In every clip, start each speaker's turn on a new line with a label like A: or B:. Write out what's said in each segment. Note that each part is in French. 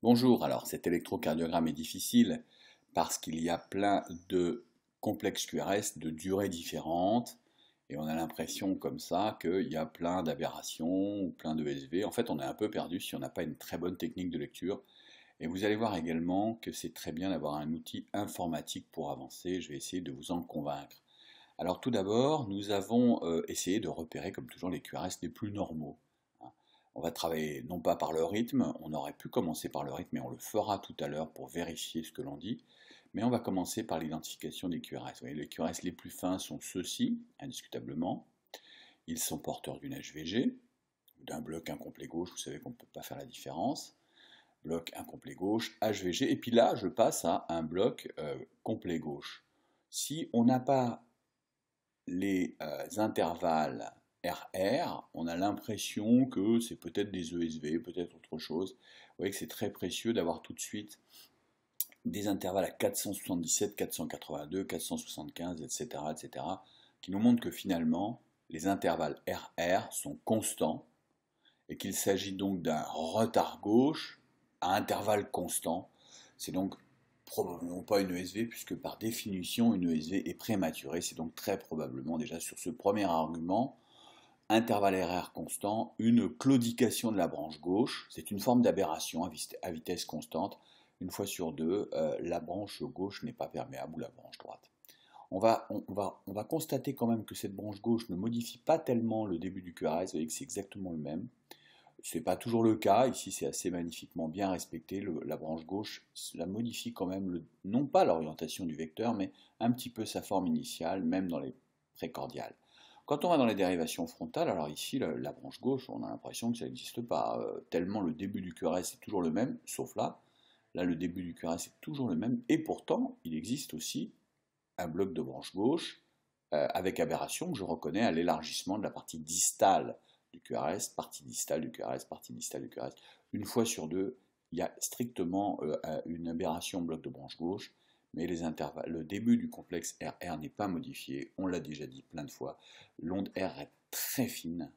A: Bonjour, alors cet électrocardiogramme est difficile parce qu'il y a plein de complexes QRS de durées différentes et on a l'impression comme ça qu'il y a plein d'aberrations ou plein de SV. En fait, on est un peu perdu si on n'a pas une très bonne technique de lecture. Et vous allez voir également que c'est très bien d'avoir un outil informatique pour avancer. Je vais essayer de vous en convaincre. Alors tout d'abord, nous avons essayé de repérer comme toujours les QRS les plus normaux. Hein. On va travailler non pas par le rythme, on aurait pu commencer par le rythme et on le fera tout à l'heure pour vérifier ce que l'on dit, mais on va commencer par l'identification des QRS. Vous voyez, les QRS les plus fins sont ceux-ci, indiscutablement. Ils sont porteurs d'une HVG, ou d'un bloc incomplet gauche, vous savez qu'on ne peut pas faire la différence. Bloc incomplet gauche, HVG, et puis là je passe à un bloc complet gauche. Si on n'a pas les intervalles RR, on a l'impression que c'est peut-être des ESV, peut-être autre chose. Vous voyez que c'est très précieux d'avoir tout de suite des intervalles à 477, 482, 475, etc., etc., qui nous montrent que finalement, les intervalles RR sont constants et qu'il s'agit donc d'un retard gauche à intervalles constants. C'est donc probablement pas une ESV, puisque par définition, une ESV est prématurée. C'est donc très probablement déjà sur ce premier argument, intervalle RR constant, une claudication de la branche gauche. C'est une forme d'aberration à vitesse constante. Une fois sur deux, la branche gauche n'est pas perméable ou la branche droite. On va constater quand même que cette branche gauche ne modifie pas tellement le début du QRS. Vous voyez que c'est exactement le même. Ce n'est pas toujours le cas, ici c'est assez magnifiquement bien respecté, la branche gauche la modifie quand même, non pas l'orientation du vecteur, mais un petit peu sa forme initiale, même dans les précordiales. Quand on va dans les dérivations frontales, alors ici la branche gauche, on a l'impression que ça n'existe pas, tellement le début du QRS est toujours le même, sauf là le début du QRS est toujours le même, et pourtant il existe aussi un bloc de branche gauche avec aberration que je reconnais à l'élargissement de la partie distale du QRS, partie distale du QRS, partie distale du QRS. Une fois sur deux, il y a strictement une aberration bloc de branche gauche, mais les intervalles, le début du complexe RR n'est pas modifié, on l'a déjà dit plein de fois. L'onde R est très fine,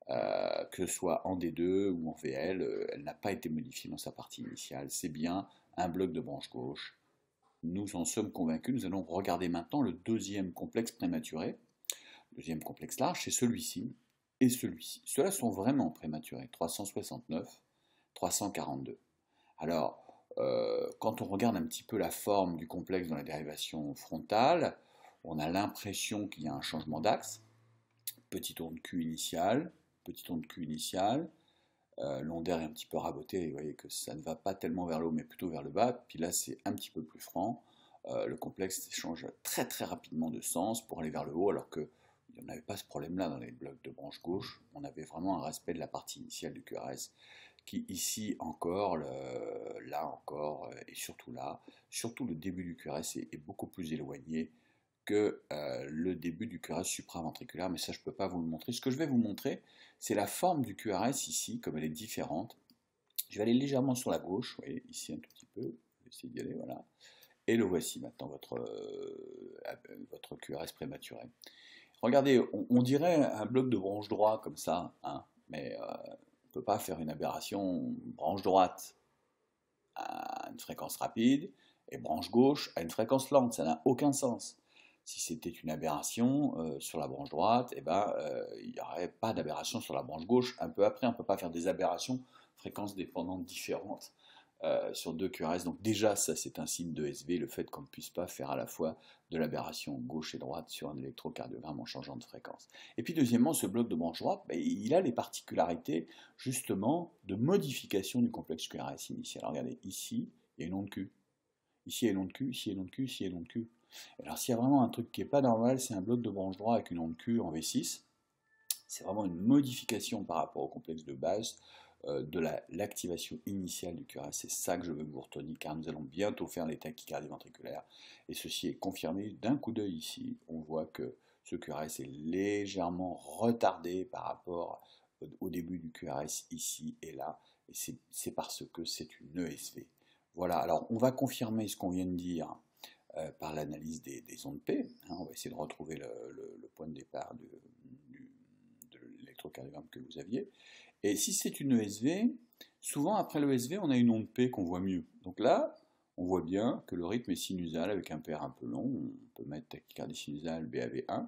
A: que ce soit en D2 ou en VL, elle n'a pas été modifiée dans sa partie initiale. C'est bien un bloc de branche gauche. Nous en sommes convaincus. Nous allons regarder maintenant le deuxième complexe prématuré. Le deuxième complexe large, c'est celui-ci et celui-ci. Ceux-là sont vraiment prématurés. 369, 342. Alors, quand on regarde un petit peu la forme du complexe dans la dérivation frontale, on a l'impression qu'il y a un changement d'axe. Petite onde Q initiale, petite onde Q initiale. L'onde R est un petit peu rabotée, vous voyez que ça ne va pas tellement vers le haut, mais plutôt vers le bas. Puis là, c'est un petit peu plus franc. Le complexe change très très rapidement de sens pour aller vers le haut, alors qu'il n'y avait pas ce problème-là dans les blocs de branche gauche. On avait vraiment un respect de la partie initiale du QRS, qui ici encore, là encore, et surtout là, surtout le début du QRS est beaucoup plus éloigné que le début du QRS supraventriculaire, mais ça je ne peux pas vous le montrer. Ce que je vais vous montrer, c'est la forme du QRS ici, comme elle est différente. Je vais aller légèrement sur la gauche, vous voyez, ici un tout petit peu, je vais essayer d'y aller, voilà. Et le voici maintenant, votre QRS prématuré. Regardez, on dirait un bloc de branche droite comme ça, hein, mais on ne peut pas faire une aberration branche droite à une fréquence rapide et branche gauche à une fréquence lente, ça n'a aucun sens. Si c'était une aberration sur la branche droite, eh ben, il n'y aurait pas d'aberration sur la branche gauche un peu après. On ne peut pas faire des aberrations fréquences dépendantes différentes sur deux QRS. Donc déjà, ça c'est un signe de SV, le fait qu'on ne puisse pas faire à la fois de l'aberration gauche et droite sur un électrocardiogramme en changeant de fréquence. Et puis deuxièmement, ce bloc de branche droite, ben, il a les particularités justement de modification du complexe QRS initial. Alors, regardez, ici, il y a une onde Q. Ici, il y a une onde Q, ici, il y a une onde Q, ici, il y a une onde Q. Alors s'il y a vraiment un truc qui n'est pas normal, c'est un bloc de branche droite avec une onde Q en V6. C'est vraiment une modification par rapport au complexe de base de l'activation initiale du QRS. C'est ça que je veux que vous reteniez, car nous allons bientôt faire les tachycardies ventriculaires. Et ceci est confirmé d'un coup d'œil ici. On voit que ce QRS est légèrement retardé par rapport au début du QRS ici et là. Et c'est parce que c'est une ESV. Voilà, alors on va confirmer ce qu'on vient de dire par l'analyse des ondes P. Hein, on va essayer de retrouver le point de départ de l'électrocardiogramme que vous aviez. Et si c'est une ESV, Souvent, après l'ESV, on a une onde P qu'on voit mieux. Donc là, on voit bien que le rythme est sinusal avec un PR un peu long. On peut mettre tachycardie sinusale BAV1.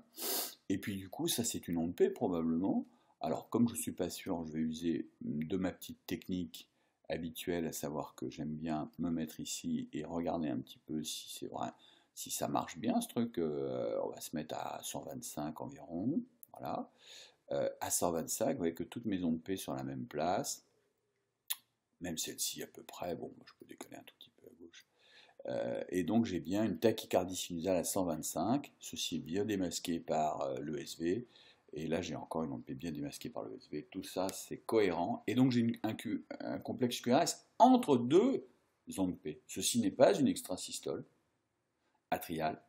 A: Et puis du coup, ça c'est une onde P probablement. Alors comme je ne suis pas sûr, je vais user de ma petite technique habituelle, à savoir que j'aime bien me mettre ici et regarder un petit peu si c'est vrai, si ça marche bien ce truc. On va se mettre à 125 environ. Voilà. À 125, vous voyez que toutes mes ondes P sont à la même place. Même celle-ci à peu près, bon, moi, je peux décoller un tout petit peu à gauche. Et donc j'ai bien une tachycardie sinusale à 125, ceci est bien démasqué par l'ESV, et là j'ai encore une onde P bien démasquée par l'ESV, tout ça c'est cohérent, et donc j'ai un complexe QRS entre deux ondes P. Ceci n'est pas une extrasystole atriale,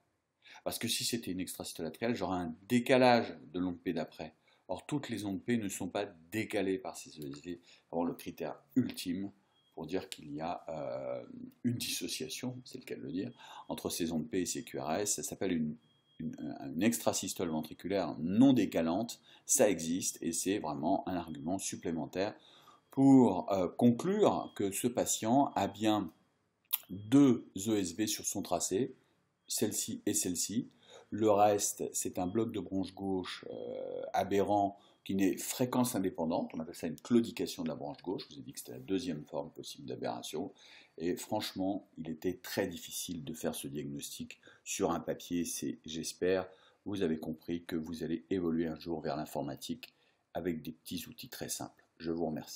A: parce que si c'était une extrasystole atriale, j'aurais un décalage de l'onde P d'après. Or, toutes les ondes P ne sont pas décalées par ces ESV. Vraiment, le critère ultime pour dire qu'il y a une dissociation, c'est le cas de le dire, entre ces ondes P et ces QRS. Ça s'appelle une extrasystole ventriculaire non décalante. Ça existe et c'est vraiment un argument supplémentaire pour conclure que ce patient a bien deux ESV sur son tracé, celle-ci et celle-ci. Le reste, c'est un bloc de branche gauche aberrant qui n'est fréquence indépendante. On appelle ça une claudication de la branche gauche. Je vous ai dit que c'était la deuxième forme possible d'aberration. Et franchement, il était très difficile de faire ce diagnostic sur un papier. J'espère, vous avez compris que vous allez évoluer un jour vers l'informatique avec des petits outils très simples. Je vous remercie.